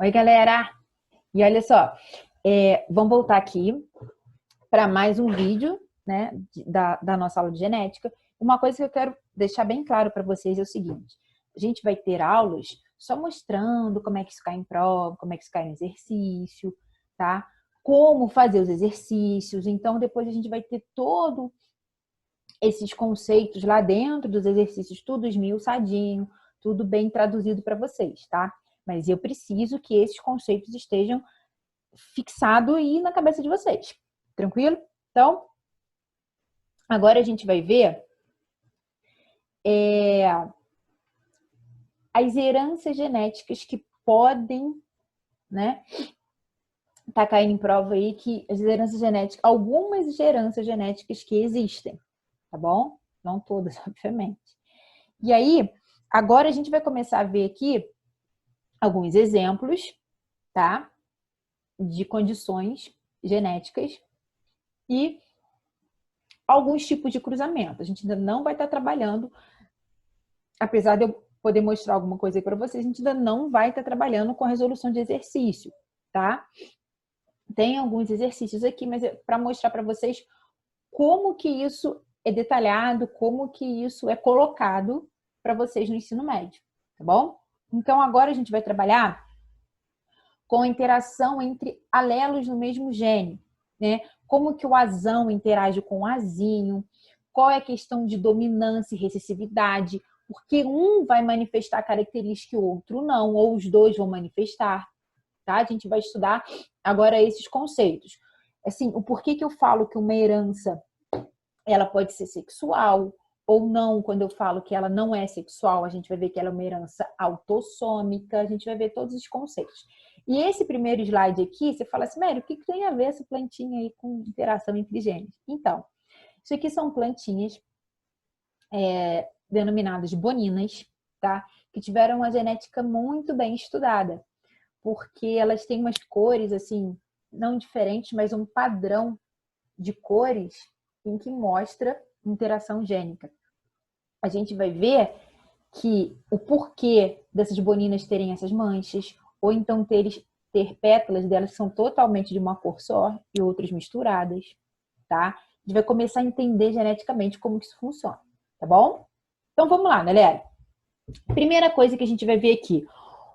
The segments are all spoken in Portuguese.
Oi, galera! E olha só, vamos voltar aqui para mais um vídeo, né, da nossa aula de genética. Uma coisa que eu quero deixar bem claro para vocês é o seguinte: a gente vai ter aulas só mostrando como é que isso cai em prova, como é que isso cai no exercício, tá? Como fazer os exercícios. Então, depois a gente vai ter todos esses conceitos lá dentro dos exercícios, tudo esmiuçadinho, tudo bem traduzido para vocês, tá? Mas eu preciso que esses conceitos estejam fixados aí na cabeça de vocês. Tranquilo? Então, agora a gente vai ver as heranças genéticas que podem, né, tá caindo em prova aí que as heranças genéticas, algumas heranças genéticas que existem, tá bom? Não todas, obviamente. E aí, agora a gente vai começar a ver aqui alguns exemplos, tá? De condições genéticas e alguns tipos de cruzamento. A gente ainda não vai estar trabalhando, apesar de eu poder mostrar alguma coisa aí para vocês, a gente ainda não vai estar trabalhando com resolução de exercício, tá? Tem alguns exercícios aqui, mas é para mostrar para vocês como que isso é detalhado, como que isso é colocado para vocês no ensino médio, tá bom? Então, agora a gente vai trabalhar com a interação entre alelos no mesmo gene, né? Como que o azão interage com o azinho, qual é a questão de dominância e recessividade, porque um vai manifestar característica e o outro não, ou os dois vão manifestar, tá? A gente vai estudar agora esses conceitos. Assim, o porquê que eu falo que uma herança ela pode ser sexual ou não, quando eu falo que ela não é sexual, a gente vai ver que ela é uma herança autossômica, a gente vai ver todos os conceitos. E esse primeiro slide aqui, você fala assim, Mary, o que tem a ver essa plantinha aí com interação entre genes? Então, isso aqui são plantinhas denominadas boninas, tá? Que tiveram uma genética muito bem estudada, porque elas têm umas cores, assim, não diferentes, mas um padrão de cores em que mostra interação gênica. A gente vai ver que o porquê dessas boninas terem essas manchas, ou então ter pétalas delas que são totalmente de uma cor só e outras misturadas, tá? A gente vai começar a entender geneticamente como que isso funciona, tá bom? Então vamos lá, galera. Primeira coisa que a gente vai ver aqui,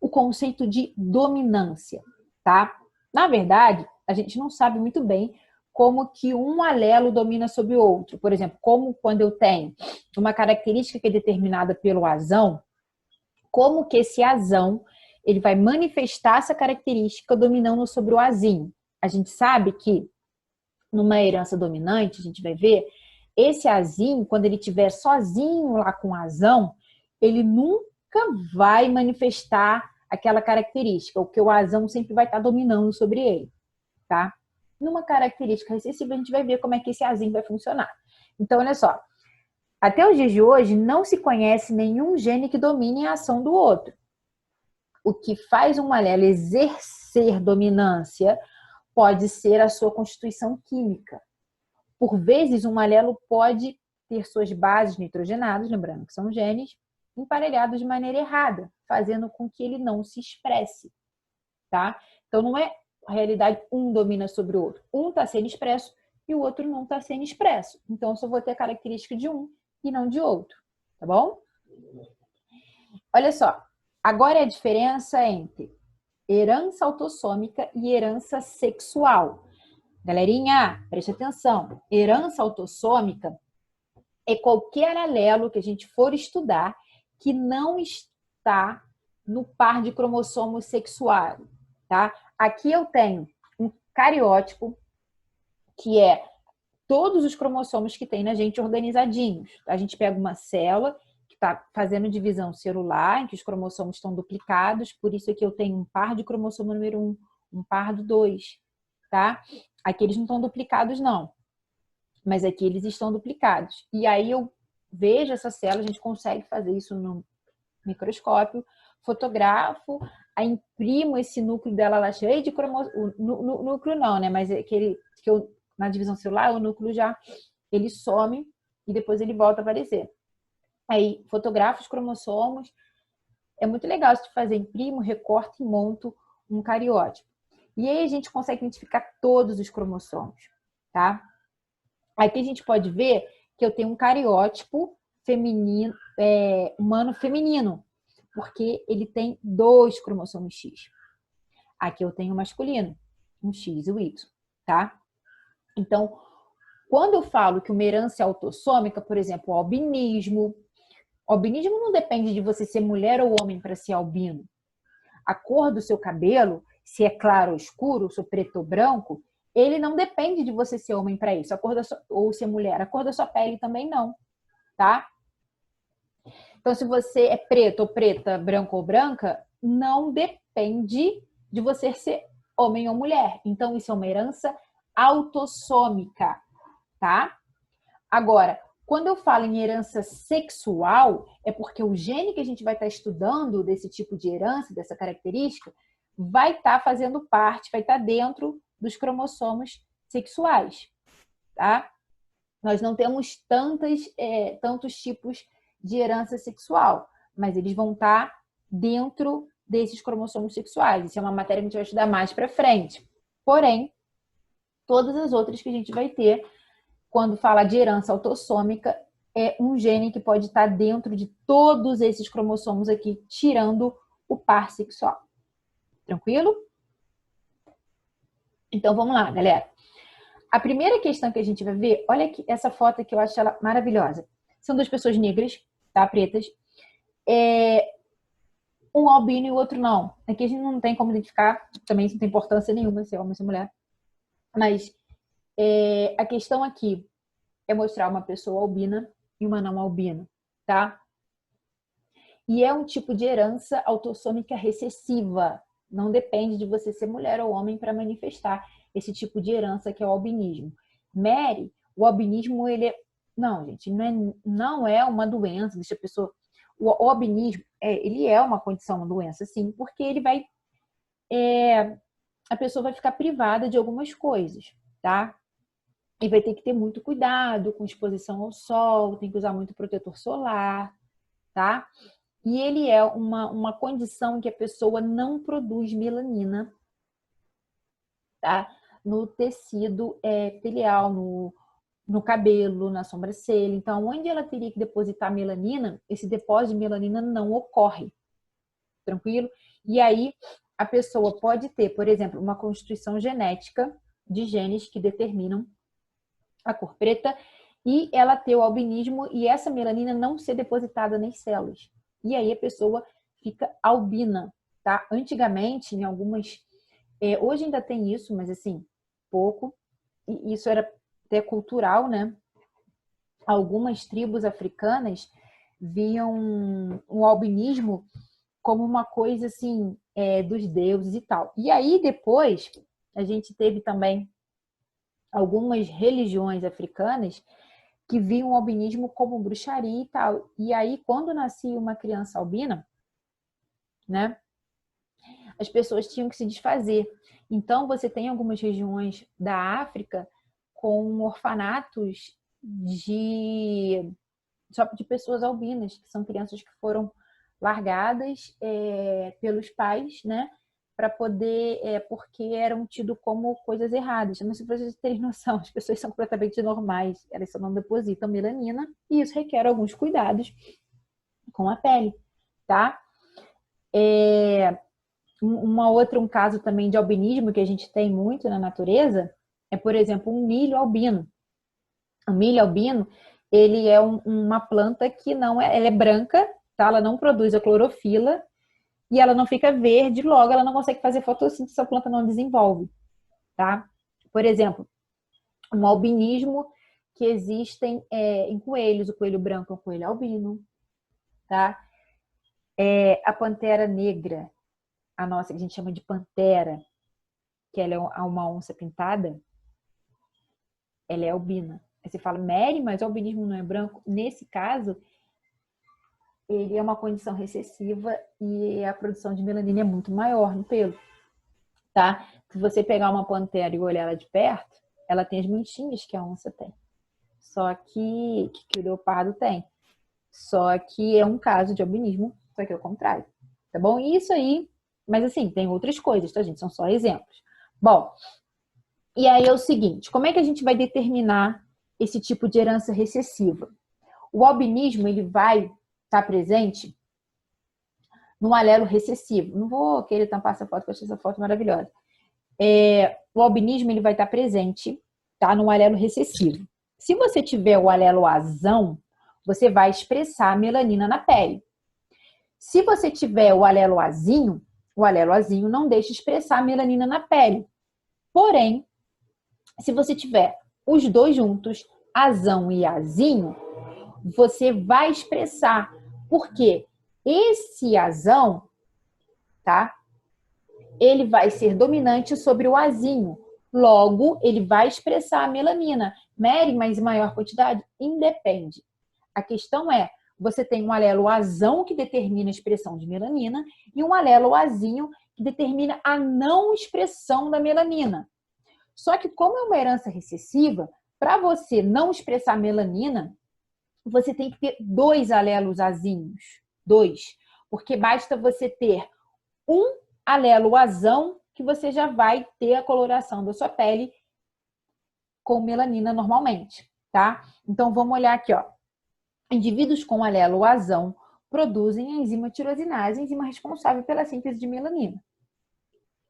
o conceito de dominância, tá? Na verdade, a gente não sabe muito bem como que um alelo domina sobre o outro. Por exemplo, como quando eu tenho uma característica que é determinada pelo azão, como que esse azão ele vai manifestar essa característica dominando sobre o azinho. A gente sabe que numa herança dominante, a gente vai ver, esse azinho, quando ele estiver sozinho lá com o azão, ele nunca vai manifestar aquela característica, o que o azão sempre vai estar dominando sobre ele, tá? Numa característica recessiva, a gente vai ver como é que esse azinho vai funcionar. Então, olha só, até os dias de hoje, não se conhece nenhum gene que domine a ação do outro. O que faz um alelo exercer dominância pode ser a sua constituição química. Por vezes, um alelo pode ter suas bases nitrogenadas, lembrando que são genes, emparelhados de maneira errada, fazendo com que ele não se expresse, tá? Então, não é a realidade um domina sobre o outro. Um está sendo expresso e o outro não está sendo expresso. Então, eu só vou ter a característica de um e não de outro, tá bom? Olha só, agora é a diferença entre herança autossômica e herança sexual. Galerinha, preste atenção. Herança autossômica é qualquer alelo que a gente for estudar que não está no par de cromossomos sexuais, tá? Aqui eu tenho um cariótipo, que é todos os cromossomos que tem na gente organizadinhos. A gente pega uma célula que está fazendo divisão celular, em que os cromossomos estão duplicados, por isso aqui eu tenho um par de cromossomo número 1, um par do 2, tá? Aqui eles não estão duplicados, não. Mas aqui eles estão duplicados. E aí eu vejo essa célula, a gente consegue fazer isso no microscópio, fotografo, aí imprimo esse núcleo dela lá cheio de cromossomos. Núcleo não, né? Mas aquele que eu, na divisão celular, o núcleo já ele some e depois ele volta a aparecer. Aí fotografo os cromossomos. É muito legal isso de fazer, imprimo, recorto e monto um cariótipo. E aí a gente consegue identificar todos os cromossomos, tá? Aqui a gente pode ver que eu tenho um cariótipo feminino, humano feminino, porque ele tem 2 cromossomos X. Aqui eu tenho masculino, um X e o Y, tá? Então, quando eu falo que uma herança é autossômica, por exemplo, o albinismo não depende de você ser mulher ou homem para ser albino. A cor do seu cabelo, se é claro ou escuro, se é preto ou branco, ele não depende de você ser homem para isso, ou ser mulher. A cor da sua pele também não, tá? Então, se você é preto ou preta, branco ou branca, não depende de você ser homem ou mulher. Então, isso é uma herança autossômica, tá? Agora, quando eu falo em herança sexual, é porque o gene que a gente vai estar estudando desse tipo de herança, dessa característica, vai estar fazendo parte, vai estar dentro dos cromossomos sexuais, tá? Nós não temos tantos tipos de herança sexual, mas eles vão estar dentro desses cromossomos sexuais. Isso é uma matéria que a gente vai estudar mais para frente. Porém, todas as outras que a gente vai ter, quando fala de herança autossômica, é um gene que pode estar dentro de todos esses cromossomos aqui, tirando o par sexual. Tranquilo? Então, vamos lá, galera. A primeira questão que a gente vai ver, olha aqui, essa foto aqui, eu acho ela maravilhosa. São 2 pessoas negras, tá? Pretas. Um albino e o outro não. Aqui a gente não tem como identificar, também isso não tem importância nenhuma se é homem ou se é mulher. Mas a questão aqui é mostrar uma pessoa albina e uma não albina, tá? E é um tipo de herança autossômica recessiva. Não depende de você ser mulher ou homem para manifestar esse tipo de herança que é o albinismo. Mary, o albinismo, ele é... Não, gente, não é uma doença, deixa a pessoa... O albinismo, ele é uma condição, uma doença, sim, porque ele vai... a pessoa vai ficar privada de algumas coisas, tá? E vai ter que ter muito cuidado com exposição ao sol, tem que usar muito protetor solar, tá? E ele é uma condição em que a pessoa não produz melanina, tá? No tecido epitelial, no cabelo, na sobrancelha. Então, onde ela teria que depositar melanina, esse depósito de melanina não ocorre. Tranquilo? E aí, a pessoa pode ter, por exemplo, uma constituição genética de genes que determinam a cor preta e ela ter o albinismo e essa melanina não ser depositada nas células. E aí a pessoa fica albina, tá? Antigamente, em algumas... hoje ainda tem isso, mas assim, pouco. E isso era até cultural, né? Algumas tribos africanas viam o albinismo como uma coisa assim, dos deuses e tal. E aí depois a gente teve também algumas religiões africanas que viam o albinismo como bruxaria e tal. E aí, quando nascia uma criança albina, né, as pessoas tinham que se desfazer. Então, você tem algumas regiões da África com orfanatos só de pessoas albinas, que são crianças que foram largadas pelos pais, né, para poder, porque eram tidos como coisas erradas. Não sei se vocês terem noção, as pessoas são completamente normais, elas só não depositam melanina, e isso requer alguns cuidados com a pele, tá? Um caso também de albinismo que a gente tem muito na natureza é, por exemplo, um milho albino. O milho albino, ele é uma planta que não ela é branca, tá? Ela não produz a clorofila, e ela não fica verde, logo ela não consegue fazer fotossíntese, a planta não desenvolve, tá? Por exemplo, um albinismo que existem em coelhos, o coelho branco é um coelho albino, tá? A pantera negra, a nossa, que a gente chama de pantera, que ela é uma onça pintada, ela é albina. Aí você fala, Mary, mas o albinismo não é branco? Nesse caso, ele é uma condição recessiva e a produção de melanina é muito maior no pelo, tá? Se você pegar uma pantera e olhar ela de perto, ela tem as manchinhas que a onça tem. Só que o leopardo tem. Só que é um caso de albinismo, só que é o contrário, tá bom? E isso aí Mas assim, tem outras coisas, tá, gente? São só exemplos. Bom, e aí é o seguinte, como é que a gente vai determinar esse tipo de herança recessiva? O albinismo, ele vai estar presente no alelo recessivo. Não vou querer tampar essa foto, porque eu achei essa foto maravilhosa. O albinismo, ele vai estar presente, tá, no alelo recessivo. Se você tiver o alelo azão, você vai expressar a melanina na pele. Se você tiver o alelo azinho não deixa expressar a melanina na pele. Porém, se você tiver os dois juntos, azão e azinho, você vai expressar. Porque esse azão, tá? Ele vai ser dominante sobre o azinho. Logo, ele vai expressar a melanina. Mary, mas em maior quantidade? Independe. A questão é, você tem um alelo azão que determina a expressão de melanina e um alelo azinho que determina a não expressão da melanina. Só que como é uma herança recessiva, para você não expressar melanina, você tem que ter dois alelos azinhos. Dois. Porque basta você ter um alelo azão que você já vai ter a coloração da sua pele com melanina normalmente, tá? Então, vamos olhar aqui, ó. Indivíduos com alelo azão produzem a enzima tirosinase, enzima responsável pela síntese de melanina.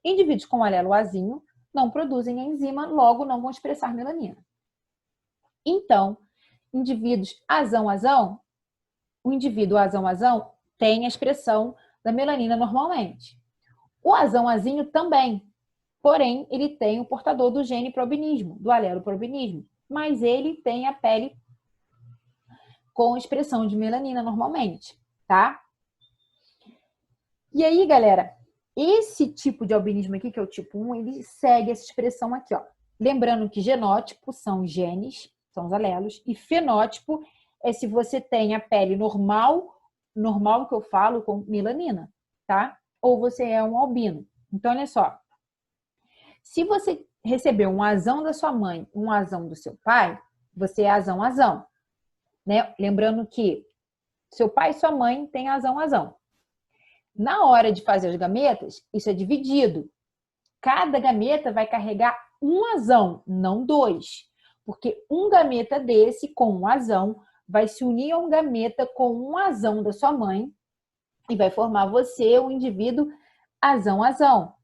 Indivíduos com alelo azinho não produzem a enzima, logo não vão expressar melanina. Então, indivíduos azão-azão, o indivíduo azão-azão tem a expressão da melanina normalmente. O azão-azinho também, porém, ele tem o portador do gene probinismo, do alelo probinismo, mas ele tem a pele com expressão de melanina normalmente, tá? E aí, galera, esse tipo de albinismo aqui, que é o tipo 1, ele segue essa expressão aqui, ó. Lembrando que genótipo são genes, são os alelos, e fenótipo é se você tem a pele normal que eu falo, com melanina, tá? Ou você é um albino. Então, olha só. Se você recebeu um azão da sua mãe, um azão do seu pai, você é azão-azão, né? Lembrando que seu pai e sua mãe têm azão-azão. Na hora de fazer os gametas, isso é dividido. Cada gameta vai carregar um azão, não dois. Porque um gameta desse com um azão vai se unir a um gameta com um azão da sua mãe e vai formar você, um indivíduo azão-azão,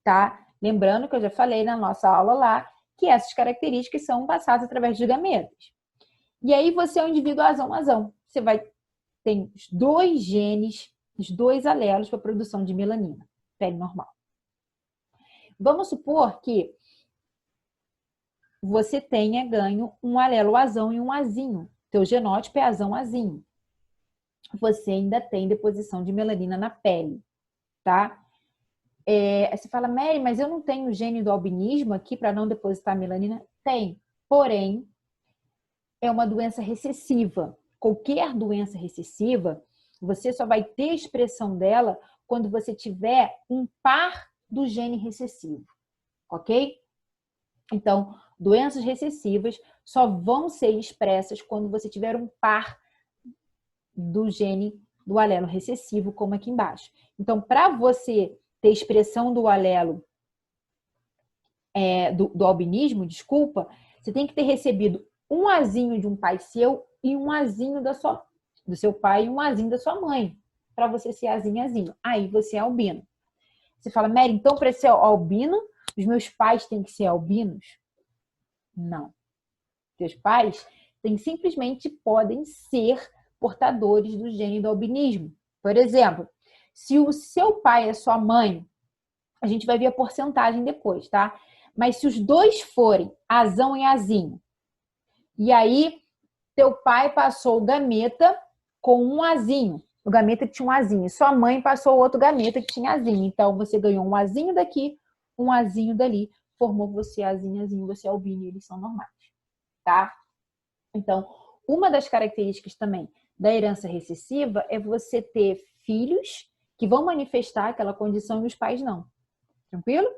tá? Lembrando que eu já falei na nossa aula lá que essas características são passadas através de gametas. E aí você é um indivíduo azão-azão. Você vai ter os dois genes, os dois alelos para a produção de melanina, pele normal. Vamos supor que você tenha ganho um alelo azão e um azinho. Teu genótipo é azão-azinho. Você ainda tem deposição de melanina na pele, tá? Você fala, Mary, mas eu não tenho o gene do albinismo aqui para não depositar melanina? Tem, porém, é uma doença recessiva. Qualquer doença recessiva, você só vai ter expressão dela quando você tiver um par do gene recessivo, ok? Então, doenças recessivas só vão ser expressas quando você tiver um par do gene do alelo recessivo, como aqui embaixo. Então, para você ter expressão do alelo do albinismo, desculpa, você tem que ter recebido um azinho de um pai seu e um azinho do seu pai e um azinho da sua mãe, para você ser azinho. Aí você é albino. Você fala, Mary, então para ser albino, os meus pais têm que ser albinos? Não. Seus pais simplesmente podem ser portadores do gene do albinismo. Por exemplo, se o seu pai e a sua mãe, a gente vai ver a porcentagem depois, tá? Mas se os dois forem azão e azinho, e aí teu pai passou o gameta com um azinho, o gameta que tinha um azinho, e sua mãe passou outro gameta que tinha azinho. Então você ganhou um azinho daqui, um azinho dali, formou você azinho, você é albino, e eles são normais, tá? Então, uma das características também da herança recessiva é você ter filhos que vão manifestar aquela condição e os pais não. Tranquilo?